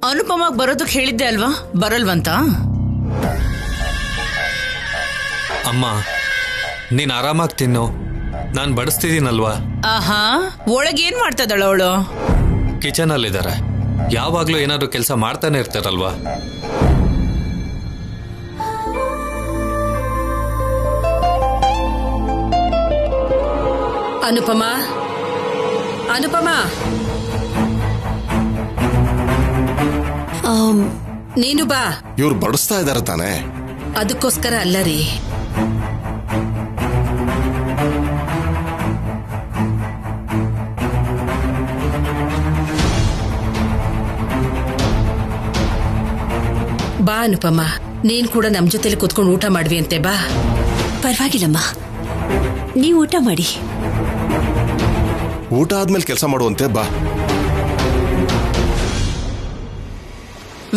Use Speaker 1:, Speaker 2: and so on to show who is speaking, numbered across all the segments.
Speaker 1: ಅನುಪಮಾಗ್ ಬರೋದಕ್ಕೆ ಹೇಳಿದ್ದೆ ಅಲ್ವಾ, ಬರಲ್ವಂತ?
Speaker 2: ಅಮ್ಮ, ನೀನ್ ಆರಾಮಾಗಿ ತಿನ್ನು, ನಾನು ಬಡಿಸ್ತಿದ್ದೀನಲ್ವಾ.
Speaker 1: ಆಹಾ, ಒಳಗೆ ಏನ್ ಮಾಡ್ತಾ ಇದ್ದಾಳ ಅವಳು?
Speaker 2: ಕಿಚನ್ ಅಲ್ಲಿದ್ದಾರೆ, ಯಾವಾಗ್ಲೂ ಏನಾದ್ರು ಕೆಲಸ ಮಾಡ್ತಾನೆ ಇರ್ತಾರಲ್ವಾ.
Speaker 3: ಅನುಪಮಾ, ಅನುಪಮಾ, ನೀನು ಬಾ.
Speaker 4: ಇವ್ರು ಬಡಿಸ್ತಾ ಇದಾರೆ ತಾನೆ?
Speaker 3: ಅದಕ್ಕೋಸ್ಕರ ಅಲ್ಲ ರೀ. ಬಾ ಅನುಪಮಾ, ನೀನ್ ಕೂಡ ನಮ್ ಜೊತೆಲಿ ಕುತ್ಕೊಂಡು ಊಟ ಮಾಡ್ವಿ ಅಂತೆ. ಬಾ.
Speaker 5: ಪರವಾಗಿಲ್ಲಮ್ಮ, ನೀವು ಊಟ ಮಾಡಿ.
Speaker 4: ಊಟ ಆದ್ಮೇಲೆ ಕೆಲಸ ಮಾಡುವಂತೆ. ಬಾ.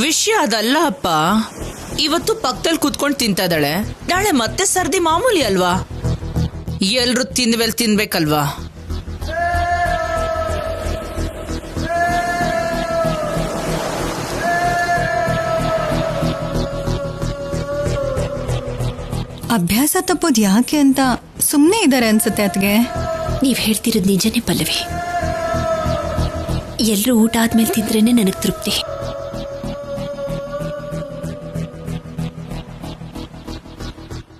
Speaker 1: ವಿಷಯ ಅದಲ್ಲ ಅಪ್ಪ, ಇವತ್ತು ಪಕ್ಕದಲ್ಲಿ ಕುತ್ಕೊಂಡು ತಿಂತಾ ಇದ್ದಾಳೆ, ನಾಳೆ ಮತ್ತೆ ಸರ್ದಿ ಮಾಮೂಲಿ ಅಲ್ವಾ? ಎಲ್ರು ತಿಂದ್ಮೇಲೆ ತಿನ್ಬೇಕಲ್ವಾ?
Speaker 6: ಅಭ್ಯಾಸ ತಪ್ಪೋದು ಯಾಕೆ ಅಂತ ಸುಮ್ಮನೆ ಇದ್ದಾರೆ ಅನ್ಸುತ್ತೆ ಅತ್ಗೆ.
Speaker 5: ನೀವ್ ಹೇಳ್ತಿರೋದು ನಿಜನೇ ಪಲ್ಲವಿ. ಎಲ್ರೂ ಊಟ ಆದ್ಮೇಲೆ ತಿಂದ್ರೇನೆ ನನಗ್ ತೃಪ್ತಿ.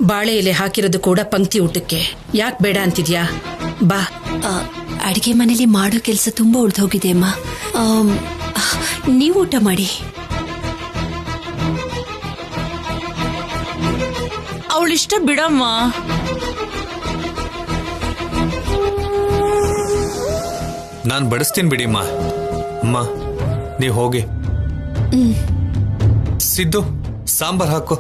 Speaker 3: ಬಾಳೆ ಎಲೆ ಹಾಕಿರೋದು ಕೂಡ ಪಂಕ್ತಿ ಊಟಕ್ಕೆ. ಯಾಕೆ ಬೇಡ ಅಂತಿದ್ಯಾ? ಬಾ.
Speaker 5: ಅಡಿಗೆ ಮನೇಲಿ ಮಾಡೋ ಕೆಲಸ ತುಂಬಾ ಉಳ್ದೋಗಿದೆ ಅಮ್ಮ. ನೀವು ಊಟ ಮಾಡಿ.
Speaker 1: ಅವಳಿಷ್ಟ ಬಿಡಮ್ಮ.
Speaker 2: ನಾನು ಬಡಿಸ್ತೀನಿ ಬಿಡಿಮ್ಮ. ಅಮ್ಮ, ನೀವು ಹೋಗಿ. ಸಿದ್ದು, ಸಾಂಬಾರ್ ಹಾಕು.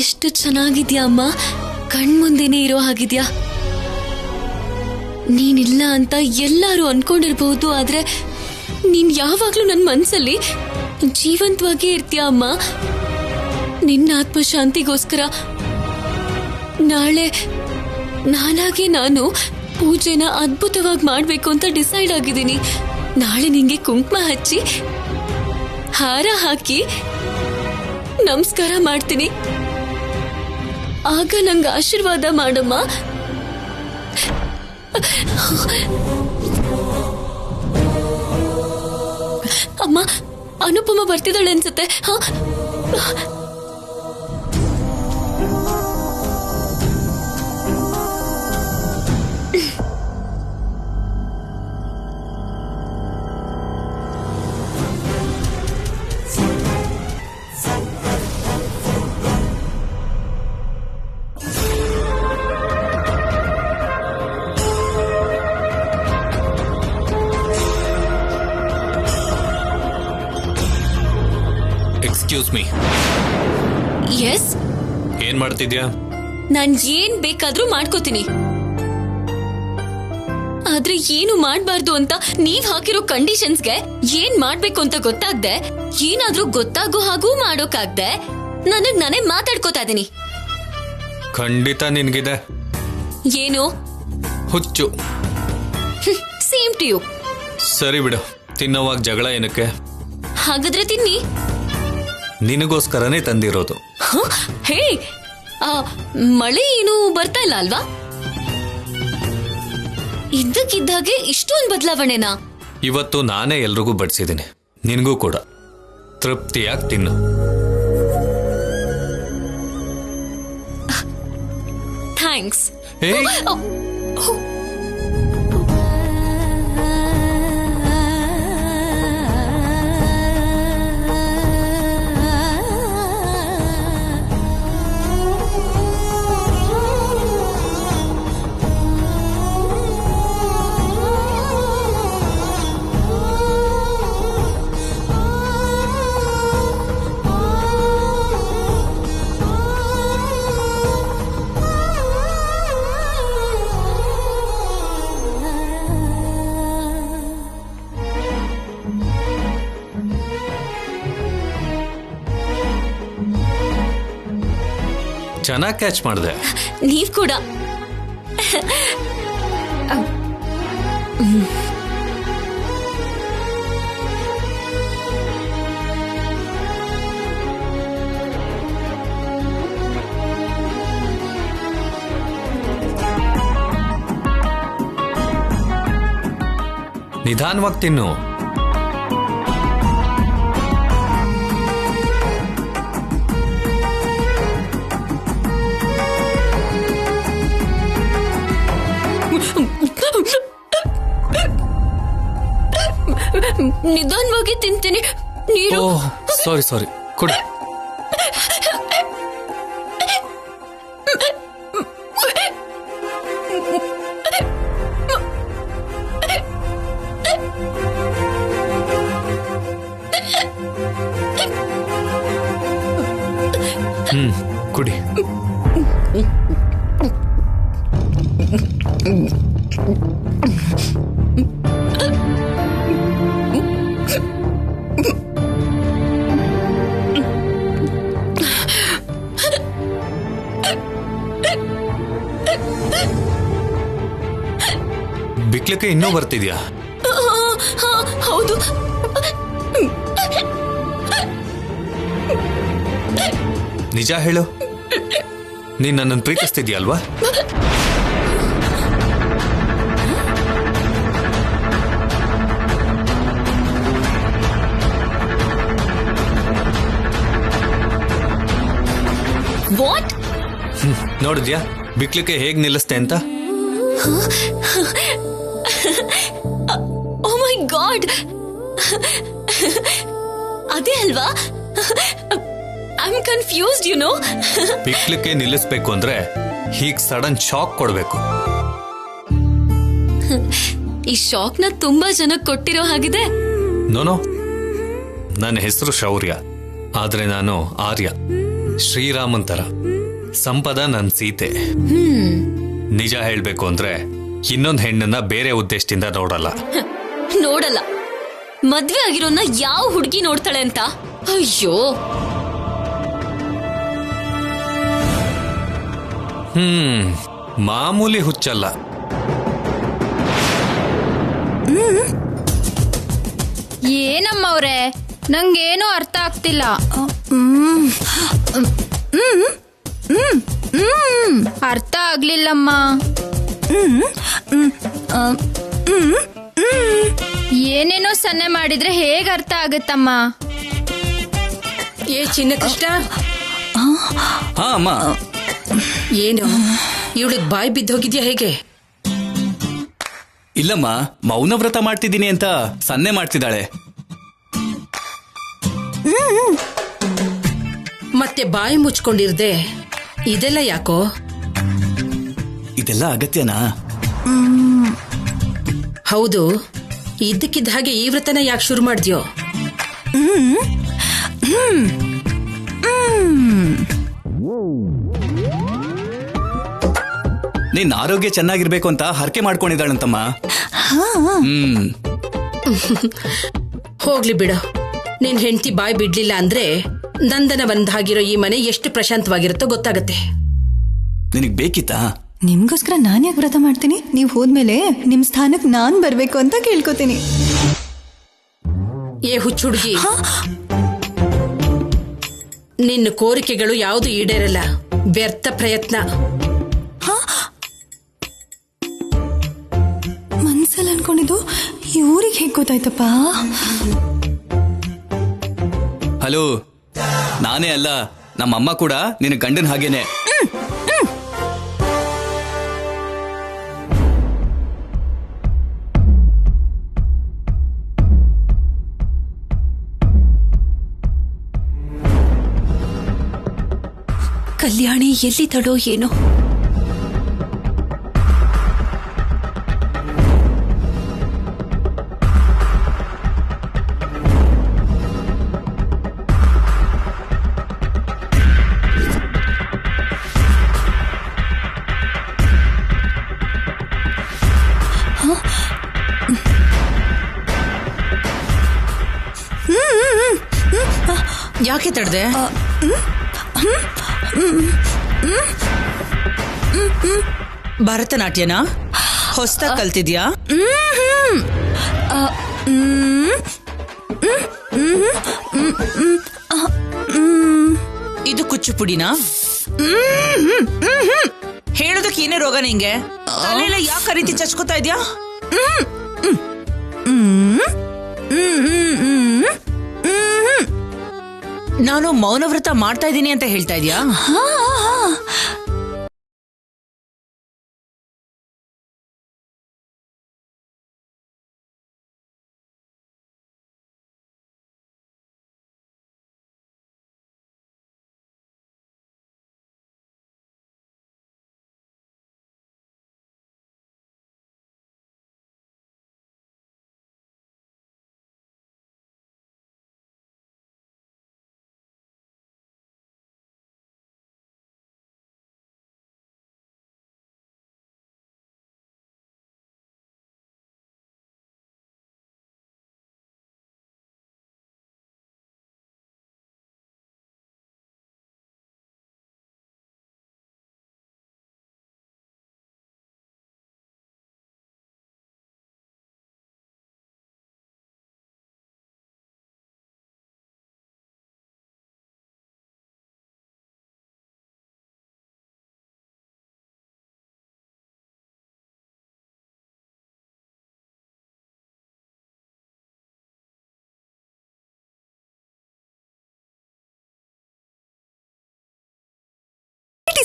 Speaker 5: ಎಷ್ಟು ಚೆನ್ನಾಗಿದ್ಯಾ ಅಮ್ಮ, ಕಣ್ಮುಂದೆನೇ ಇರೋ ಹಾಗಿದ್ಯಾ. ನೀನಿಲ್ಲ ಅಂತ ಎಲ್ಲರೂ ಅನ್ಕೊಂಡಿರ್ಬಹುದು, ಆದ್ರೆ ನೀನ್ ಯಾವಾಗ್ಲೂ ನನ್ನ ಮನ್ಸಲ್ಲಿ ಜೀವಂತವಾಗಿ ಇರ್ತೀಯ ಅಮ್ಮ. ನಿನ್ನ ಆತ್ಮಶಾಂತಿಗೋಸ್ಕರ ನಾಳೆ ನಾನಾಗೆ ನಾನು ಪೂಜೆನ ಅದ್ಭುತವಾಗಿ ಮಾಡ್ಬೇಕು ಅಂತ ಡಿಸೈಡ್ ಆಗಿದ್ದೀನಿ. ನಾಳೆ ನಿಂಗೆ ಕುಂಕುಮ ಹಚ್ಚಿ ಹಾರ ಹಾಕಿ ನಮಸ್ಕಾರ ಮಾಡ್ತೀನಿ. ಆಗ ನಂಗೆ ಆಶೀರ್ವಾದ ಮಾಡಮ್ಮ. ಅಮ್ಮ, ಅನುಪಮ ಬರ್ತಿದ್ದಾಳೆ ಅನ್ಸುತ್ತೆ.
Speaker 2: Excuse me.
Speaker 5: ಎಸ್.
Speaker 2: ಏನ್ ಮಾಡ್ತಿದ್ಯಾ?
Speaker 5: ನಾನ್ ಏನ್ ಬೇಕಾದ್ರೂ ಮಾಡ್ಕೋತೀನಿ, ಆದ್ರೆ ಏನು ಮಾಡ್ಬಾರ್ದು ಅಂತ ನೀವ್ ಹಾಕಿರೋ ಕಂಡೀಷನ್ಸ್ಗೆ ಏನ್ ಮಾಡ್ಬೇಕು ಅಂತ ಗೊತ್ತಾಗ್ದೆ, ಏನಾದ್ರೂ ಗೊತ್ತಾಗೋ ಹಾಗೂ ಮಾಡೋಕಾಗ್ದೆ ನನಗ್ ನಾನೇ ಮಾತಾಡ್ಕೋತಾ ಇದೀನಿ.
Speaker 2: ಖಂಡಿತ ನಿನ್ಗಿದೆ
Speaker 5: ಏನು
Speaker 2: ಹುಚ್ಚು.
Speaker 5: Same to you.
Speaker 2: ಸರಿ ಬಿಡು, ತಿನ್ನೋವಾಗ ಜಗಳ ಏನಕ್ಕೆ?
Speaker 5: ಹಾಗಾದ್ರೆ ತಿನ್ನಿ.
Speaker 2: ನಿನಗೋಸ್ಕರನೇ ತಂದಿರೋದು.
Speaker 5: ಹೇ, ಮಳೆ ಏನು ಬರ್ತಾ ಇಲ್ಲ ಅಲ್ವಾ? ಇದ್ದಕ್ಕಿದ್ದಾಗೆ ಇಷ್ಟೊಂದು ಬದಲಾವಣೆನಾ?
Speaker 2: ಇವತ್ತು ನಾನೇ ಎಲ್ರಿಗೂ ಬಡಿಸಿದ್ದೀನಿ, ನಿನಗೂ ಕೂಡ. ತೃಪ್ತಿಯಾಗಿ ತಿನ್ನು.
Speaker 5: ಥ್ಯಾಂಕ್ಸ್.
Speaker 2: ಚೆನ್ನಾಗಿ ಕ್ಯಾಚ್ ಮಾಡಿದೆ.
Speaker 5: ನೀವ್ ಕೂಡ.
Speaker 2: ನಿಧಾನವಾಗಿ ತಿನ್ನು.
Speaker 5: ನಿಧಾನವಾಗಿ ತಿಂತೀನಿ. ನೀರು.
Speaker 2: ಓಹ್ ಸಾರಿ ಕೊಡಿ. ಕುಡಿ. ಬಿಕ್ಲಿಕ್ಕೆ ಇನ್ನೂ ಬರ್ತಿದ್ಯಾ?
Speaker 5: ಹೌದು.
Speaker 2: ನಿಜ ಹೇಳು, ನೀನ್ ನನ್ನನ್ನು ಪ್ರೀತಿಸ್ತಿದ್ಯಾ ಅಲ್ವಾ?
Speaker 5: ವಾಟ್?
Speaker 2: ನೋಡಿದ್ಯಾ ಬಿಕ್ಲಿಕ್ಕೆ ಹೇಗ್ ನಿಲ್ಲಿಸ್ತೆ ಅಂತ?
Speaker 5: ಓ ಮೈ ಗಾಡ್, ಅದೇ ಅಲ್ವಾ? I am confused, you know.
Speaker 2: ಬಿಕ್ಲಿಕ್ಕೆ ನಿಲ್ಲಿಸ್ಬೇಕು ಅಂದ್ರೆ ಹೀಗ್ ಸಡನ್ ಶಾಕ್ ಕೊಡ್ಬೇಕು.
Speaker 5: ಈ ಶಾಕ್ ನ ತುಂಬಾ ಜನಕ್ಕೆ ಕೊಟ್ಟಿರೋ ಹಾಗಿದೆ.
Speaker 2: ನೋನೋ, ನನ್ನ ಹೆಸರು ಶೌರ್ಯ, ಆದ್ರೆ ನಾನು ಆರ್ಯ, ಶ್ರೀರಾಮನ್ ತರ. ಸಂಪದ ನನ್ ಸೀತೆ. ನಿಜ ಹೇಳ್ಬೇಕು ಅಂದ್ರೆ ಇನ್ನೊಂದ್ ಹೆಣ್ಣನ್ನ ಬೇರೆ ಉದ್ದೇಶದಿಂದ ನೋಡಲ್ಲ.
Speaker 5: ನೋಡಲ್ಲ? ಮದ್ವೆ ಆಗಿರೋನ್ನ ಯಾವ ಹುಡುಗಿ ನೋಡ್ತಾಳೆ ಅಂತ? ಅಯ್ಯೋ.
Speaker 2: ಮಾಮೂಲಿ ಹುಚ್ಚಲ್ಲ.
Speaker 7: ಏನಮ್ಮ ಅವ್ರೆ, ನಂಗೇನು ಅರ್ಥ ಆಗ್ತಿಲ್ಲ. ಅರ್ಥ ಆಗ್ಲಿಲ್ಲಮ್ಮ. ಏನೇನೋ ಸನ್ನೆ ಮಾಡಿದ್ರೆ ಹೇಗ ಅರ್ಥ ಆಗುತ್ತಮ್ಮ?
Speaker 3: ಏ ಚಿನ್ನ ಕೃಷ್ಣ,
Speaker 8: ಹಾ ಅಮ್ಮ.
Speaker 3: ಏನು ಇವಳಿಗೆ ಬಾಯಿ ಬಿದ್ದೋಗಿದ್ಯಾ ಹೇಗೆ?
Speaker 8: ಇಲ್ಲಮ್ಮ, ಮೌನವ್ರತ ಮಾಡ್ತಿದ್ದೀನಿ ಅಂತ ಸನ್ನೆ ಮಾಡ್ತಿದ್ದಾಳೆ.
Speaker 3: ಮತ್ತೆ ಬಾಯಿ ಮುಚ್ಕೊಂಡಿರ್ದೆ ಇದೆಲ್ಲ ಯಾಕೋ?
Speaker 8: ಇದೆಲ್ಲ ಅಗತ್ಯನಾ?
Speaker 3: ಹೌದು, ಇದ್ದಕ್ಕಿದ್ದ ಹಾಗೆ ಈ ವ್ರತನ ಯಾಕೆ ಶುರು ಮಾಡಿದ್ಯೋ?
Speaker 8: ನಿನ್ ಆರೋಗ್ಯ ಚೆನ್ನಾಗಿರ್ಬೇಕು ಅಂತ ಹರಕೆ ಮಾಡ್ಕೊಂಡಿದ್ದಾಳಂತಮ್ಮ.
Speaker 3: ಹೋಗ್ಲಿ ಬಿಡು. ನಿನ್ ಹೆಂಡತಿ ಬಾಯಿ ಬಿಡ್ಲಿಲ್ಲ ಅಂದ್ರೆ ನಂದನ ಬಂದಾಗಿರೋ ಈ ಮನೆ ಎಷ್ಟು ಪ್ರಶಾಂತವಾಗಿರುತ್ತೋ ಗೊತ್ತಾಗತ್ತೆ.
Speaker 8: ನಿನಗ್ ಬೇಕಿತ್ತಾ?
Speaker 6: ನಿಮ್ಗೋಸ್ಕರ ನಾನ್ ಯಾಕೆ ವ್ರತ ಮಾಡ್ತೀನಿ? ನೀವ್ ಹೋದ್ಮೇಲೆ ನಿಮ್ ಸ್ಥಾನಕ್ ನಾನ್ ಬರ್ಬೇಕು ಅಂತ ಕೇಳ್ಕೊತೀನಿ.
Speaker 3: ಏ ಹುಚ್ಚುಡುಗಿ, ನಿನ್ನ ಕೋರಿಕೆಗಳು ಯಾವುದು ಈಡೇರಲ್ಲ. ವ್ಯರ್ಥ ಪ್ರಯತ್ನ.
Speaker 6: ಮನ್ಸಲ್ಲಿ ಅನ್ಕೊಂಡಿದ್ದು ಇವ್ರಿಗೆ ಹೇಗ್ ಗೊತ್ತಾಯ್ತಪ್ಪ?
Speaker 8: ಹಲೋ, ನಾನೇ ಅಲ್ಲ, ನಮ್ಮಮ್ಮ ಕೂಡ ನಿನ್ನ ಗಂಡನ ಹಾಗೇನೆ.
Speaker 5: ಕಲ್ಯಾಣಿ ಎಲ್ಲಿದ್ದಳೋ ಏನೋ.
Speaker 1: ಯಾಕೆ ತಡ್ದೆ? ಭರತನಾಟ್ಯನಾ ಹೊಸ್ದಾಗ್ ಕಲ್ತಿದ್ಯಾ? ಇದು ಕುಚ್ಚುಪುಡಿನಾ? ಹೇಳೋದಕ್ಕೆ ಏನೇ ರೋಗ ನಿಂಗೆ? ತಲೆಲ್ಲ ಯಾಕೆ ಆ ರೀತಿ ಚಚ್ಕೋತಾ ಇದ್ಯಾ? ನಾನು ಮೌನವ್ರತ ಮಾಡ್ತಾ ಇದ್ದೀನಿ ಅಂತ ಹೇಳ್ತಾ ಇದ್ಯಾ?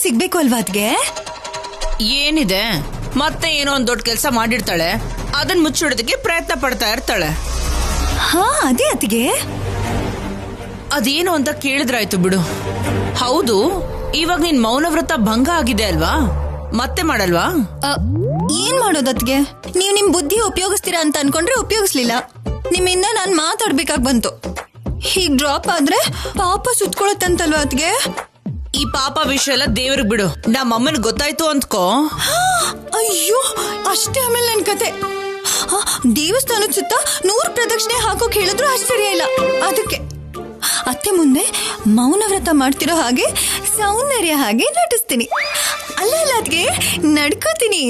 Speaker 6: ಸಿಗ್ಬೇಕು ಅಲ್ವಾ ಅದ್ಗೆ?
Speaker 1: ಏನಿದೆ, ಮತ್ತೆ ಏನೋ ಒಂದ್ ದೊಡ್ಡ ಕೆಲಸ ಮಾಡಿರ್ತಾಳೆ, ಅದನ್ನ ಮುಚ್ಚಿಡೋದಕ್ಕೆ ಪ್ರಯತ್ನ ಪಡ್ತಾ ಇರ್ತಾಳೆ.
Speaker 6: ಹಾ ಅದೇ ಅದ್ಗೆ.
Speaker 1: ಅದೇನು ಅಂತ ಕೇಳಿದ್ರಾಯ್ತು ಬಿಡು. ಹೌದು, ಇವಾಗ ನಿನ್ ಮೌನವ್ರತ ಭಂಗ ಆಗಿದೆ ಅಲ್ವಾ? ಮತ್ತೆ ಮಾಡಲ್ವಾ?
Speaker 6: ಏನ್ ಮಾಡೋದತ್ಗೆ? ನೀವ್ ನಿಮ್ ಬುದ್ಧಿ ಉಪಯೋಗಿಸ್ತೀರಾ ಅಂತ ಅನ್ಕೊಂಡ್ರೆ ಉಪಯೋಗಿಸ್ಲಿಲ್ಲ. ನಿಮ್ಮಿಂದ ನಾನ್ ಮಾತಾಡ್ಬೇಕಾಗ್ ಬಂತು. ಹೀಗ್ ಡ್ರಾಪ್ ಆದ್ರೆ ಪಾಪ ಸುತ್ಕೊಳತ್ತಂತಲ್ವಾ ಅದ್ಗೆ?
Speaker 1: ಈ ಪಾಪ ವಿಷಯ ಎಲ್ಲ ದೇವ್ರಿಗೆ ಬಿಡು. ನಮ್ಮ ಅಮ್ಮನ್ ಗೊತ್ತಾಯ್ತು ಅಂದ್ಕೋ.
Speaker 6: ಅಯ್ಯೋ, ಅಷ್ಟೇ ಆಮೇಲೆ ನನ್ ಕತೆ. ದೇವಸ್ಥಾನದ ಸುತ್ತ 100 ಪ್ರದಕ್ಷಿಣೆ ಹಾಕೋಕ್ ಹೇಳಿದ್ರು ಆಶ್ಚರ್ಯ ಇಲ್ಲ. ಅದಕ್ಕೆ ಅತ್ತೆ ಮುಂದೆ ಮೌನವ್ರತ ಮಾಡ್ತಿರೋ ಹಾಗೆ ಸೌಂದರ್ಯ ಹಾಗೆ ನಟಿಸ್ತೀನಿ. ಅಲ್ಲ ಅದ್ಗೆ ನಡ್ಕೋತೀನಿ.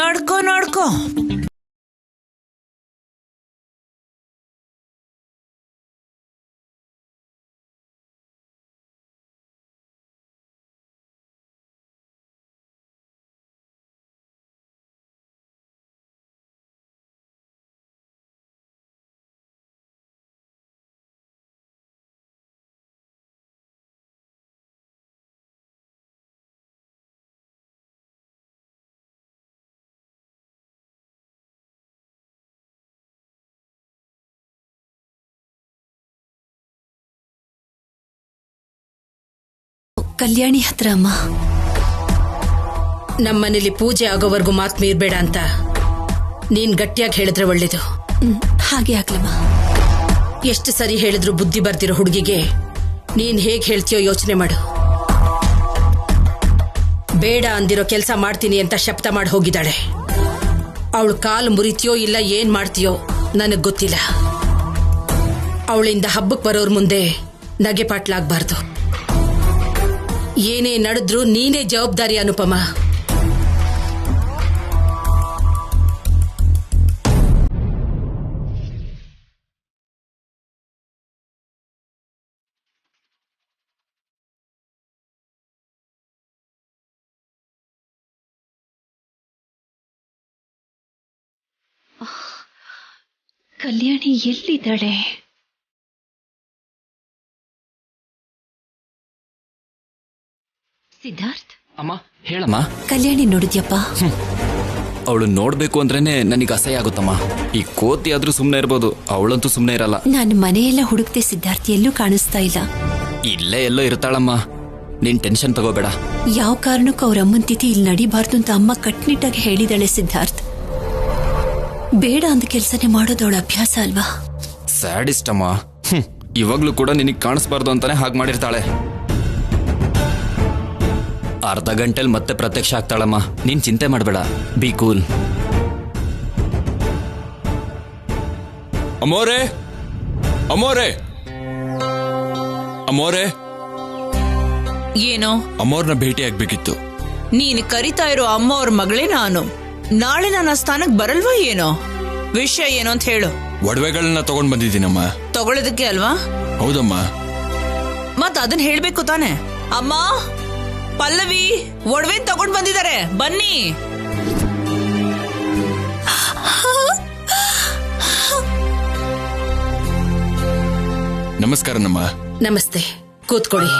Speaker 1: ನಡ್ಕೋ ನಡ್ಕೋ.
Speaker 6: ಕಲ್ಯಾಣಿ ಹತ್ರ ಅಮ್ಮ.
Speaker 3: ನಮ್ಮನೇಲಿ ಪೂಜೆ ಆಗೋವರೆಗೂ ಮಾತು ಮೀರ್ಬೇಡ ಅಂತ ನೀನ್ ಗಟ್ಟಿಯಾಗಿ ಹೇಳಿದ್ರೆ ಒಳ್ಳೇದು.
Speaker 6: ಹಾಗೆ ಆಗ್ಲಮ್ಮ.
Speaker 3: ಎಷ್ಟು ಸರಿ ಹೇಳಿದ್ರು ಬುದ್ಧಿ ಬರ್ದಿರೋ ಹುಡುಗಿಗೆ ನೀನ್ ಹೇಗ್ ಹೇಳ್ತೀಯೋ ಯೋಚನೆ ಮಾಡು. ಬೇಡ ಅಂದಿರೋ ಕೆಲಸ ಮಾಡ್ತೀನಿ ಅಂತ ಶಬ್ದ ಮಾಡಿ ಹೋಗಿದ್ದಾಳೆ. ಅವಳು ಕಾಲು ಮುರಿತೀಯೋ ಇಲ್ಲ ಏನ್ ಮಾಡ್ತೀಯೋ ನನಗ್ ಗೊತ್ತಿಲ್ಲ. ಅವಳಿಂದ ಹಬ್ಬಕ್ಕೆ ಬರೋರ್ ಮುಂದೆ ನಗೆ ಪಾಟ್ಲಾಗ್ಬಾರ್ದು. ಏನೇ ನಡೆದ್ರು ನೀನೇ ಜವಾಬ್ದಾರಿ ಅನುಪಮ.
Speaker 6: ಕಲ್ಯಾಣಿ ಎಲ್ಲಿದ್ದಾಳೆ? ಸಿದ್ಧಾರ್ಥ್,
Speaker 8: ಅಮ್ಮ ಹೇಳಮ್ಮ.
Speaker 6: ಕಲ್ಯಾಣಿ ನೋಡಿದ್ಯಪ್ಪ?
Speaker 8: ಅವಳು ನೋಡ್ಬೇಕು ಅಂದ್ರೇನೆ ನನಗೆ ಅಸಹ್ಯ ಆಗುತ್ತಮ್ಮ. ಈ ಕೋತಿ ಆದ್ರೂ ಸುಮ್ನೆ ಇರ್ಬೋದು, ಅವಳಂತೂ ಸುಮ್ನೆ ಇರಲ್ಲ.
Speaker 6: ನಾನು ಮನೆಯೆಲ್ಲ ಹುಡುಕ್ತೆ ಸಿದ್ಧಾರ್ಥ್, ಎಲ್ಲೂ ಕಾಣಿಸ್ತಾ ಇಲ್ಲ.
Speaker 8: ಇಲ್ಲೇ ಎಲ್ಲೋ ಇರ್ತಾಳಮ್ಮ, ನೀನ್ ಟೆನ್ಷನ್ ತಗೋಬೇಡ.
Speaker 6: ಯಾವ ಕಾರಣಕ್ಕೂ ಅವ್ರ ಅಮ್ಮನ ತಿಥಿ ಇಲ್ಲಿ ನಡಿಬಾರ್ದು ಅಂತ ಅಮ್ಮ ಕಟ್ನಿಟ್ಟಾಗಿ ಹೇಳಿದಾಳೆ ಸಿದ್ಧಾರ್ಥ್. ಬೇಡ ಅಂದ ಕೆಲಸನೇ ಮಾಡೋದು ಅವಳ ಅಭ್ಯಾಸ ಅಲ್ವಾ?
Speaker 8: ಸ್ಯಾಡಿಸ್ಟ್ ಅಮ್ಮ. ಇವಾಗ್ಲೂ ಕೂಡ ನಿನಗೆ ಕಾಣಿಸ್ಬಾರ್ದು ಅಂತಾನೆ ಹಾಗೆ ಮಾಡಿರ್ತಾಳೆ. ಅರ್ಧ ಗಂಟೆಲ್ ಮತ್ತೆ ಪ್ರತ್ಯಕ್ಷ ಆಗ್ತಾಳಮ್ಮ, ನೀನ್ ಚಿಂತೆ ಮಾಡಬೇಡ. B cool. ಅಮೋರೆ, ಅಮೋರೆ, ಅಮೋರೆ,
Speaker 1: ಏನೋ
Speaker 9: ಅಮ್ಮವ್ರನ್ನ ಭೇಟಿ ಆಗ್ಬೇಕಿತ್ತು.
Speaker 1: ನೀನ್ ಕರಿತಾ ಇರೋ ಅಮ್ಮ ಅವ್ರ ಮಗಳೇ ನಾನು. ನಾಳೆ ನನ್ನ ಸ್ಥಾನಕ್ ಬರಲ್ವಾ ಏನೋ? ವಿಷಯ ಏನು ಅಂತ ಹೇಳು.
Speaker 9: ಒಡವೆಗಳನ್ನ ತಗೊಂಡ್ ಬಂದಿದ್ದೀನಮ್ಮ.
Speaker 1: ತಗೊಳ್ಳೋದಕ್ಕೆ ಅಲ್ವಾ?
Speaker 9: ಹೌದಮ್ಮ.
Speaker 1: ಮತ್ ಅದನ್ನ ಹೇಳ್ಬೇಕು ತಾನೆ. ಅಮ್ಮ, ಪಲ್ಲವಿ ಒಡವೆ ತಗೊಂಡ್ ಬಂದಿದ್ದಾರೆ, ಬನ್ನಿ.
Speaker 9: ನಮಸ್ಕಾರನಮ್ಮ.
Speaker 3: ನಮಸ್ತೆ, ಕೂತ್ಕೊಳ್ಳಿ.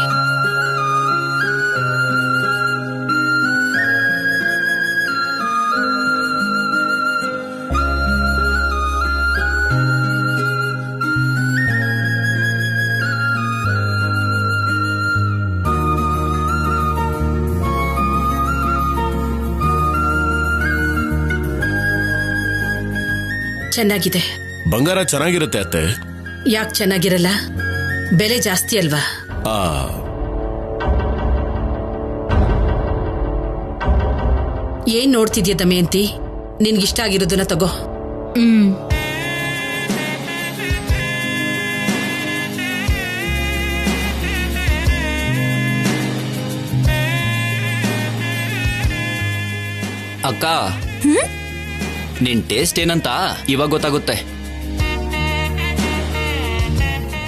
Speaker 3: ಚೆನ್ನಾಗಿದೆ.
Speaker 9: ಬಂಗಾರ ಚೆನ್ನಾಗಿರುತ್ತೆ ಅತ್ತೆ.
Speaker 3: ಯಾಕೆ ಚೆನ್ನಾಗಿರಲ್ಲ? ಬೆಲೆ ಜಾಸ್ತಿ ಅಲ್ವಾ? ಏನ್ ನೋಡ್ತಿದ್ಯ ದಮಯಂತಿ? ನಿನ್ಗಿಷ್ಟ ಆಗಿರೋದನ್ನ ತಗೋ.
Speaker 8: ಅಕ್ಕ, ನಿನ್ ಟೇಸ್ಟ್ ಏನಂತ ಇವಾಗ ಗೊತ್ತಾಗುತ್ತೆ.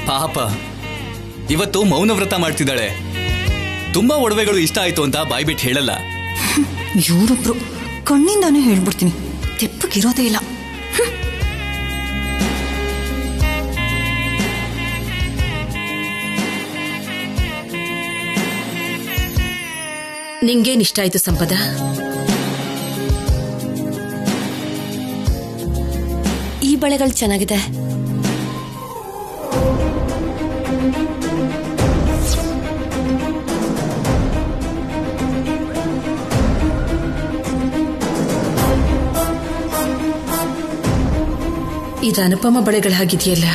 Speaker 2: ಪಾಪ ಇವತ್ತು ಮೌನ ವ್ರತ ಮಾಡ್ತಿದ್ದಾಳೆ. ತುಂಬಾ ಒಡವೆಗಳು ಇಷ್ಟ ಆಯ್ತು ಅಂತ ಬಾಯ್ಬಿಟ್ಟು ಹೇಳಲ್ಲ.
Speaker 6: ಇವರೊಬ್ರು ಕಣ್ಣಿಂದಾನೇ ಹೇಳ್ಬಿಡ್ತೀನಿ, ತೆಪ್ಪಗಿರೋದೇ ಇಲ್ಲ.
Speaker 3: ನಿಂಗೇನ್ ಇಷ್ಟ ಆಯ್ತು ಸಂಪದ?
Speaker 5: ಈ ಬಳೆಗಳು ಚೆನ್ನಾಗಿದೆ.
Speaker 3: ಇದು ಅನುಪಮ ಬಳೆಗಳ ಹಾಗಿದೆಯಲ್ಲ.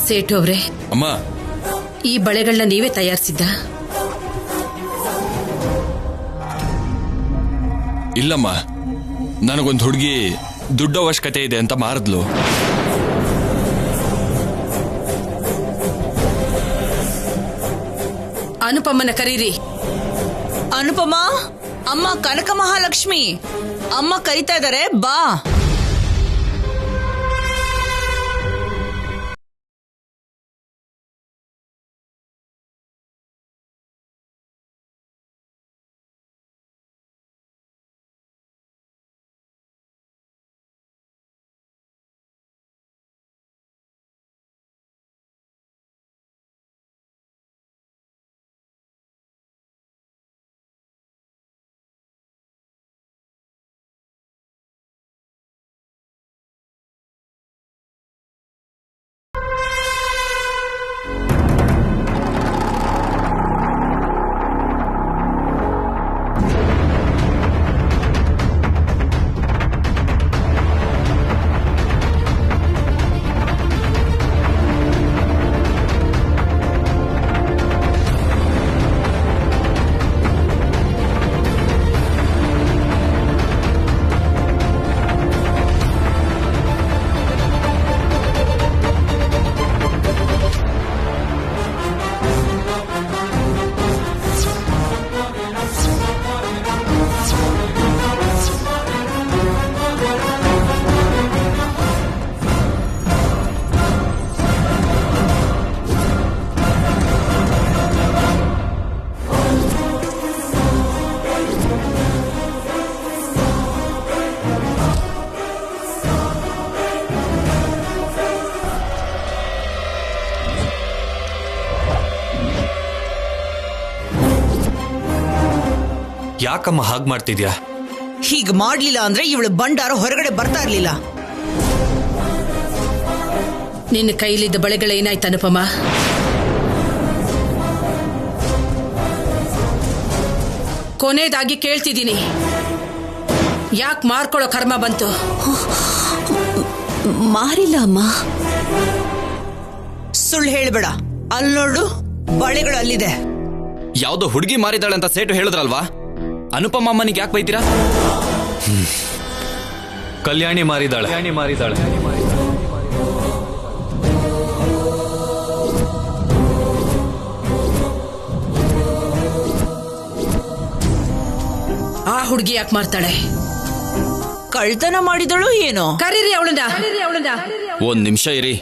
Speaker 3: ಸೇಠು ಅವ್ರೆ,
Speaker 9: ಅಮ್ಮ,
Speaker 3: ಈ ಬಳೆಗಳನ್ನ ನೀವೇ ತಯಾರಿಸಿದ್ದ?
Speaker 9: ಇಲ್ಲಮ್ಮ, ನನಗೊಂದು ಹುಡುಗಿ ದುಡ್ಡು ಅವಶ್ಯಕತೆ ಇದೆ ಅಂತ ಮಾರಿದ್ಲು.
Speaker 3: ಅನುಪಮ್ಮನ ಕರೀರಿ.
Speaker 1: ಅನುಪಮ, ಅಮ್ಮ ಕನಕ ಮಹಾಲಕ್ಷ್ಮಿ, ಅಮ್ಮ ಕರಿತಾ ಇದ್ದಾರೆ, ಬಾ.
Speaker 2: ಯಾಕಮ್ಮ ಹಾಗೆ ಮಾಡ್ತಿದ್ಯಾ?
Speaker 1: ಹೀಗ್ ಮಾಡ್ಲಿಲ್ಲ ಅಂದ್ರೆ ಇವಳು ಬಂಡಾರ ಹೊರಗಡೆ ಬರ್ತಾ ಇರ್ಲಿಲ್ಲ.
Speaker 3: ನಿನ್ನ ಕೈಲಿದ್ದ ಬಳೆಗಳೇನಾಯ್ತು ಅನುಪಮ? ಕೊನೆಯದಾಗಿ ಕೇಳ್ತಿದ್ದೀನಿ, ಯಾಕೆ ಮಾರ್ಕೊಳ್ಳೋ ಕರ್ಮ ಬಂತು?
Speaker 5: ಮಾರಿಲ್ಲ ಅಮ್ಮ.
Speaker 1: ಸುಳ್ಳು ಹೇಳ್ಬೇಡ. ಅಲ್ಲಿ ನೋಡು, ಬಳೆಗಳು ಅಲ್ಲಿದೆ.
Speaker 8: ಯಾವ್ದೋ ಹುಡುಗಿ ಮಾರಿದಾಳೆ ಅಂತ ಸೇಟು ಹೇಳಿದ್ರಲ್ವಾ? ಅನುಪಮ ಅಮ್ಮನಿಗೆ ಯಾಕೆ ಬೈತೀರಾ?
Speaker 2: ಕಲ್ಯಾಣಿ ಮಾರಿದಾಳೆ.
Speaker 3: ಹುಡುಗಿ ಯಾಕೆ ಮಾಡ್ತಾಳೆ?
Speaker 1: ಕಳ್ತನ ಮಾಡಿದಳು ಏನೋ?
Speaker 3: ಕರೀರಿ ಅವಳನ್ನ.
Speaker 8: ಒಂದ್ ನಿಮಿಷ ಇರಿ.